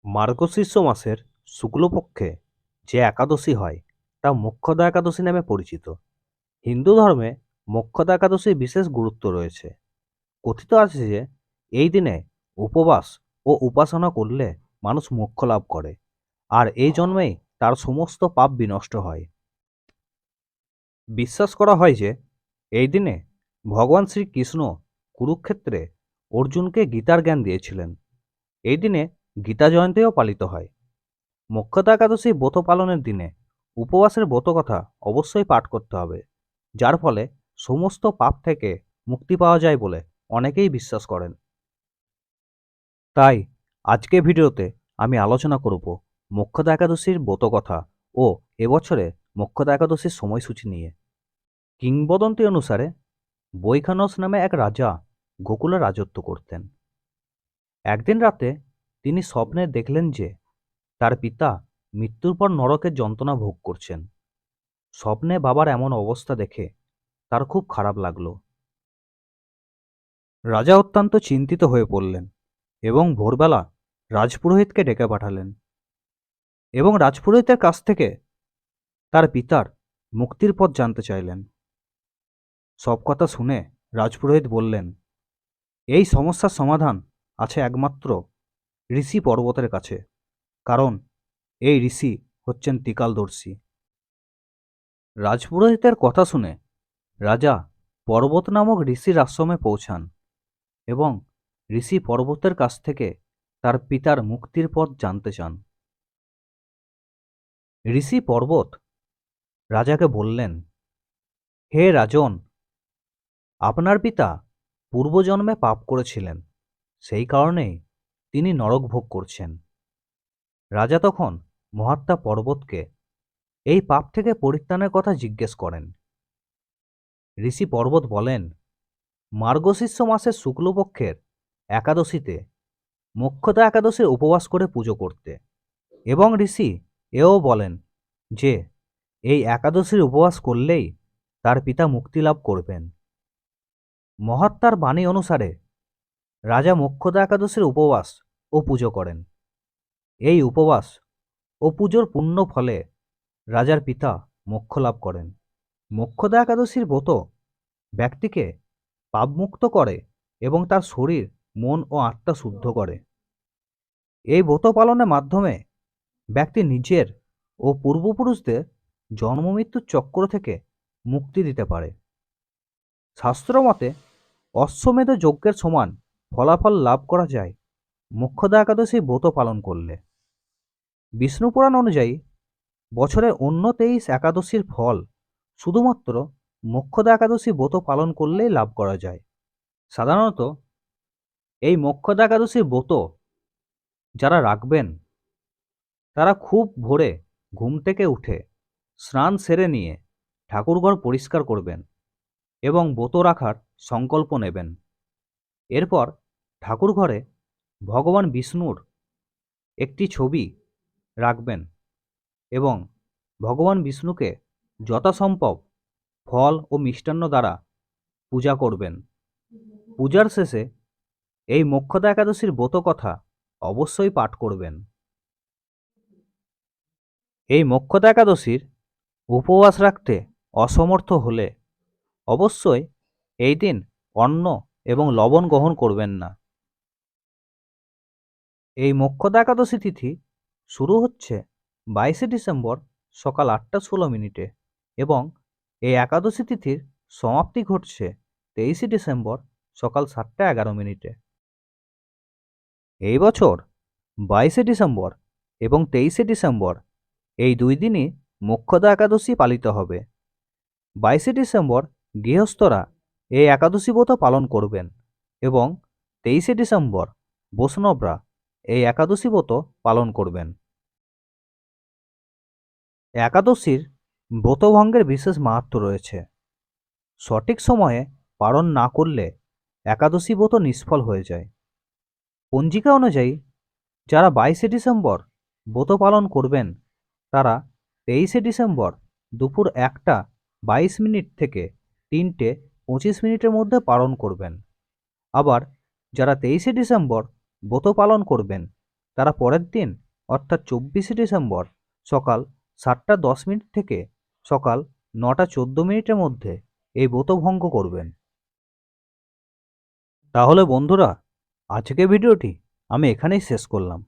মার্গশীর্ষ মাসের শুক্লপক্ষে যে একাদশী হয় তা মোক্ষদা একাদশী নামে পরিচিত। হিন্দু ধর্মে মোক্ষদা একাদশীর বিশেষ গুরুত্ব রয়েছে। কথিত আছে যে এই দিনে উপবাস ও উপাসনা করলে মানুষ মোক্ষ লাভ করে, আর এই জন্মেই তার সমস্ত পাপ বিনষ্ট হয়। বিশ্বাস করা হয় যে এই দিনে ভগবান শ্রীকৃষ্ণ কুরুক্ষেত্রে অর্জুনকে গীতার জ্ঞান দিয়েছিলেন। এই দিনে গীতা জয়ন্তীও পালিত হয়। মোক্ষদা একাদশী ব্রত পালনের দিনে উপবাসের ব্রত কথা অবশ্যই পাঠ করতে হবে, যার ফলে সমস্ত পাপ থেকে মুক্তি পাওয়া যায় বলে অনেকেই বিশ্বাস করেন। তাই আজকে ভিডিওতে আমি আলোচনা করব মোক্ষদা একাদশীর ব্রত কথা ও এবছরে মোক্ষদা একাদশীর সময়সূচি নিয়ে। কিংবদন্তি অনুসারে বৈখানস নামে এক রাজা গোকুলে রাজত্ব করতেন। একদিন রাতে তিনি স্বপ্নে দেখলেন যে তার পিতা মৃত্যুর পর নরকের যন্ত্রণা ভোগ করছেন। স্বপ্নে বাবার এমন অবস্থা দেখে তার খুব খারাপ লাগলো। রাজা অত্যন্ত চিন্তিত হয়ে পড়লেন এবং ভোরবেলা রাজপুরোহিতকে ডেকে পাঠালেন এবং রাজপুরোহিতের কাছ থেকে তার পিতার মুক্তির পথ জানতে চাইলেন। সব কথা শুনে রাজপুরোহিত বললেন, এই সমস্যার সমাধান আছে একমাত্র ঋষি পর্বতের কাছে, কারণ এই ঋষি হচ্ছেন ত্রিকালদর্শী। রাজপুরোহিতের কথা শুনে রাজা পর্বত নামক ঋষির আশ্রমে পৌঁছান এবং ঋষি পর্বতের কাছ থেকে তার পিতার মুক্তির পথ জানতে চান। ঋষি পর্বত রাজাকে বললেন, হে রাজন, আপনার পিতা পূর্বজন্মে পাপ করেছিলেন, সেই কারণেই তিনি নরক ভোগ করছেন। রাজা তখন মহাত্মা পর্বতকে এই পাপ থেকে পরিত্রাণের কথা জিজ্ঞেস করেন। ঋষি পর্বত বলেন, মার্গশীর্ষ মাসের শুক্লপক্ষের একাদশীতে মোক্ষদা একাদশীর উপবাস করে পুজো করতে, এবং ঋষি এও বলেন যে এই একাদশীর উপবাস করলেই তার পিতা মুক্তি লাভ করবেন। মহাত্মার বাণী অনুসারে রাজা মোক্ষদা একাদশীর উপবাস ও পুজো করেন। এই উপবাস ও পুজোর পুণ্য ফলে রাজার পিতা মোক্ষ লাভ করেন। মোক্ষদা একাদশীর ব্রত ব্যক্তিকে পাপমুক্ত করে এবং তার শরীর, মন ও আত্মা শুদ্ধ করে। এই ব্রত পালনের মাধ্যমে ব্যক্তি নিজের ও পূর্বপুরুষদের জন্মমৃত্যুর চক্র থেকে মুক্তি দিতে পারে। শাস্ত্র মতে অশ্বমেধ যজ্ঞের সমান ফলাফল লাভ করা যায় মোক্ষদা একাদশী ব্রত পালন করলে। বিষ্ণু পুরাণ অনুযায়ী বছরের অন্য 23 একাদশীর ফল শুধুমাত্র মোক্ষদা একাদশী ব্রত পালন করলেই লাভ করা যায়। সাধারণত এই মোক্ষদা একাদশীর ব্রত যারা রাখবেন তারা খুব ভোরে ঘুম থেকে উঠে স্নান সেরে নিয়ে ঠাকুরঘর পরিষ্কার করবেন এবং ব্রত রাখার সংকল্প নেবেন। এরপর ঠাকুরঘরে ভগবান বিষ্ণুর একটি ছবি রাখবেন এবং ভগবান বিষ্ণুকে যথাসম্ভব ফল ও মিষ্টান্ন দ্বারা পূজা করবেন। পূজার শেষে এই মোক্ষদা একাদশীর ব্রত কথা অবশ্যই পাঠ করবেন। এই মোক্ষদা একাদশীর উপবাস রাখতে অসমর্থ হলে অবশ্যই এই দিন অন্ন এবং লবণ গ্রহণ করবেন না। এই মোক্ষদা একাদশী তিথি শুরু হচ্ছে 22শে ডিসেম্বর সকাল 8টা 16 মিনিটে এবং এই একাদশী তিথির সমাপ্তি ঘটছে 23শে ডিসেম্বর সকাল 7টা 11 মিনিটে। এই বছর 22শে ডিসেম্বর এবং 23শে ডিসেম্বর এই দুই দিনই মোক্ষদা একাদশী পালিত হবে। 22শে ডিসেম্বর গৃহস্থরা এই একাদশী ব্রত পালন করবেন এবং 23শে ডিসেম্বর বৈষ্ণবরা এই একাদশী ব্রত পালন করবেন। একাদশীর ব্রতভঙ্গের বিশেষ মাহাত্ম্য রয়েছে। সঠিক সময়ে পালন না করলে একাদশী ব্রত নিষ্ফল হয়ে যায়। পঞ্জিকা অনুযায়ী যারা 22শে ডিসেম্বর ব্রত পালন করবেন তারা 23শে ডিসেম্বর দুপুর 1টা 22 মিনিট থেকে 3টে 25 মিনিটের মধ্যে পালন করবেন। আবার যারা 23শে ডিসেম্বর ব্রত পালন করবেন তারা পরের দিন অর্থাৎ 24শে ডিসেম্বর সকাল 7:10 থেকে সকাল 9:14 মধ্যে এই ব্রত ভঙ্গ করবেন। তাহলে বন্ধুরা, আজকের ভিডিওটি আমি এখানেই শেষ করলাম।